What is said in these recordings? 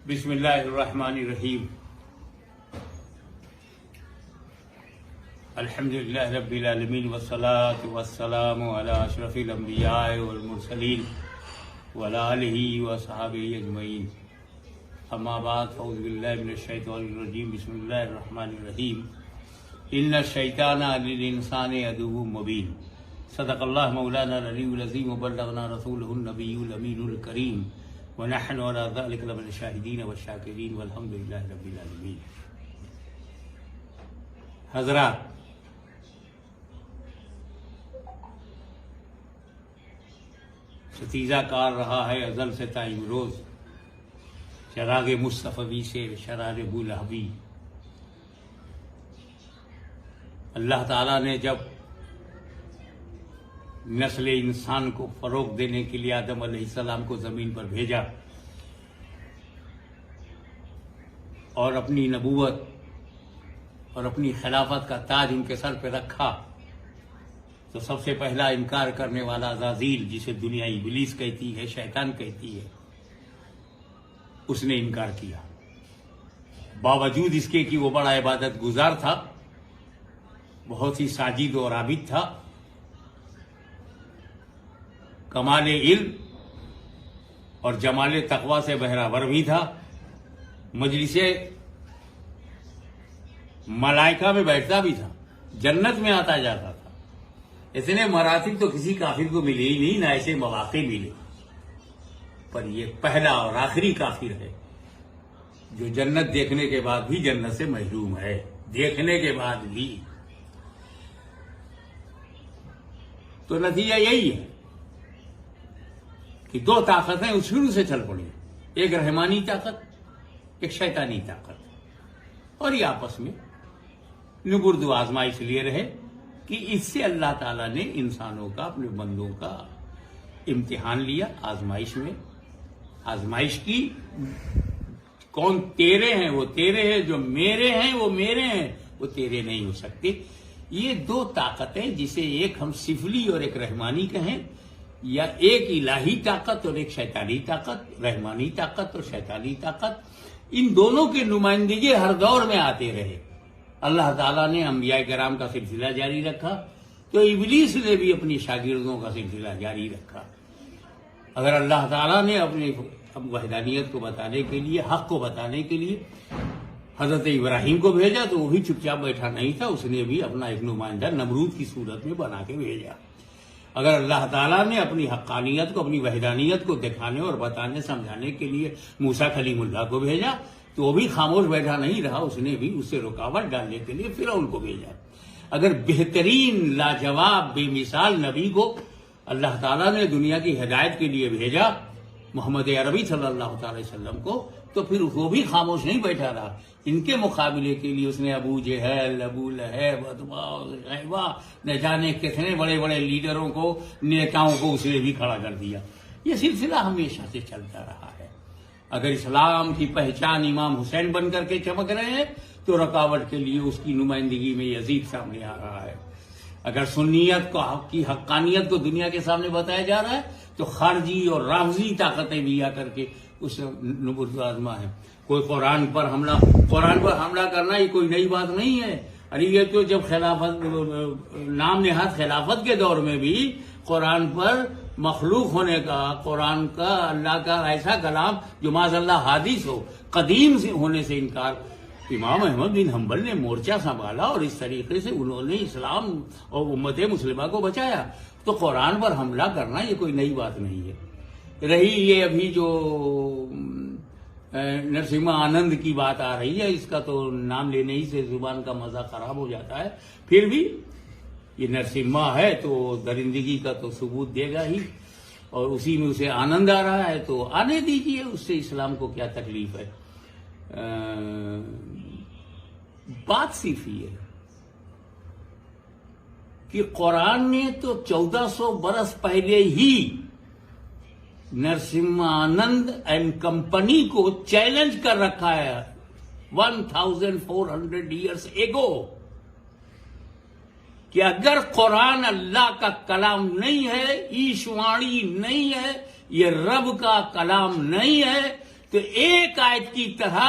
بسم اللہ الرحمن الرحیم الحمدللہ رب العالمین والصلاة والسلام علی اشرف الانبیاء والمرسلین وعلی آلہ وصحبہ اجمعین اما بعد فاعوذ باللہ من الشیطان الرجیم بسم اللہ الرحمن الرحیم ان الشیطان للانسان عدو مبین صدق اللہ مولانا العلی العظیم وبلغنا رسولہ النبی الامین الکریم ونحن على ذلك لمن الشاهدين والشاكرين والحمد لله رب العالمین۔ حضرات، ستیزہ کار رہا ہے ازل سے تا امروز چراغ مصطفی سے شرار بولہبی۔ اللہ تعالیٰ نے جب نسل انسان کو فروغ دینے کے لیے آدم علیہ السلام کو زمین پر بھیجا اور اپنی نبوت اور اپنی خلافت کا تاج ان کے سر پہ رکھا تو سب سے پہلا انکار کرنے والا عزازیل، جسے دنیا ابلیس کہتی ہے، شیطان کہتی ہے، اس نے انکار کیا۔ باوجود اس کے کہ وہ بڑا عبادت گزار تھا، بہت ہی ساجد اور عابد تھا، کمال علم اور جمال تقوی سے بہراور بھی تھا، مجلس ملائکہ میں بیٹھتا بھی تھا، جنت میں آتا جاتا تھا۔ اتنے مراتب تو کسی کافر کو ملے ہی نہیں، نہ ایسے مواقع ملے، پر یہ پہلا اور آخری کافر ہے جو جنت دیکھنے کے بعد بھی جنت سے محروم ہے، دیکھنے کے بعد بھی۔ تو نتیجہ یہی ہے کہ دو طاقتیں شروع سے چل پڑی، ایک رحمانی طاقت، ایک شیطانی طاقت، اور یہ آپس میں نبرد و آزمائش لیے رہے کہ اس سے اللہ تعالیٰ نے انسانوں کا، اپنے بندوں کا امتحان لیا، آزمائش میں آزمائش کی۔ کون تیرے ہیں وہ تیرے ہیں، جو میرے ہیں وہ میرے ہیں، وہ تیرے نہیں ہو سکتے۔ یہ دو طاقتیں، جسے ایک ہم سفلی اور ایک رحمانی کہیں، یا ایک الہی طاقت اور ایک شیطانی طاقت، رحمانی طاقت اور شیطانی طاقت، ان دونوں کے نمائندگی ہر دور میں آتے رہے۔ اللہ تعالیٰ نے انبیاء کرام کا سلسلہ جاری رکھا تو ابلیس نے بھی اپنی شاگردوں کا سلسلہ جاری رکھا۔ اگر اللہ تعالیٰ نے اپنی وحدانیت کو بتانے کے لیے، حق کو بتانے کے لیے حضرت ابراہیم کو بھیجا تو وہ بھی چپ چاپ بیٹھا نہیں تھا، اس نے بھی اپنا ایک نمائندہ نمرود کی صورت میں بنا کے بھیجا۔ اگر اللہ تعالیٰ نے اپنی حقانیت کو، اپنی وحدانیت کو دکھانے اور بتانے سمجھانے کے لیے موسیٰ کلیم اللہ کو بھیجا تو وہ بھی خاموش بیٹھا نہیں رہا، اس نے بھی اس سے رکاوٹ ڈالنے کے لیے فرعون کو بھیجا۔ اگر بہترین، لاجواب، بے مثال نبی کو اللہ تعالیٰ نے دنیا کی ہدایت کے لیے بھیجا، محمد عربی صلی اللہ تعالی وسلم کو، تو پھر وہ بھی خاموش نہیں بیٹھا رہا۔ ان کے مقابلے کے لیے اس نے ابو جہل، ابو لہب، عتبہ، شیبہ، نہ جانے کتنے بڑے بڑے لیڈروں کو، نیتاؤں کو اس نے بھی کھڑا کر دیا۔ یہ سلسلہ ہمیشہ سے چلتا رہا ہے۔ اگر اسلام کی پہچان امام حسین بن کر کے چمک رہے ہیں تو رکاوٹ کے لیے اس کی نمائندگی میں یزید سامنے آ رہا ہے۔ اگر سنیت کو، کی حقانیت کو دنیا کے سامنے بتایا جا رہا ہے تو خارجی اور رافضی طاقتیں بھی آ کر کے اس نبرد آزما ہے۔ کوئی قرآن پر حملہ کرنا یہ کوئی نئی بات نہیں ہے۔ ارے یہ تو جب خلافت، نام نہاد خلافت کے دور میں بھی قرآن پر مخلوق ہونے کا، قرآن کا، اللہ کا ایسا کلام جو معاذ اللہ حادث ہو، قدیم سے ہونے سے انکار، امام احمد بن حنبل نے مورچہ سنبھالا اور اس طریقے سے انہوں نے اسلام اور امت مسلمہ کو بچایا۔ تو قرآن پر حملہ کرنا یہ کوئی نئی بات نہیں ہے۔ رہی یہ ابھی جو نرسمہا آنند کی بات آ رہی ہے، اس کا تو نام لینے ہی سے زبان کا مزہ خراب ہو جاتا ہے۔ پھر بھی یہ نرسمہا ہے تو درندگی کا تو ثبوت دے گا ہی، اور اسی میں اسے آنند آ رہا ہے تو آنے دیجیے، اس سے اسلام کو کیا تکلیف ہے۔ بات صرف یہ ہے کہ قرآن نے تو 1400 برس پہلے ہی نرسمہا آنند اینڈ کمپنی کو چیلنج کر رکھا ہے 1400 ایئرس ایگو، کہ اگر قرآن اللہ کا کلام نہیں ہے، ایشوانی نہیں ہے، یہ رب کا کلام نہیں ہے، تو ایک آیت کی طرح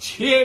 6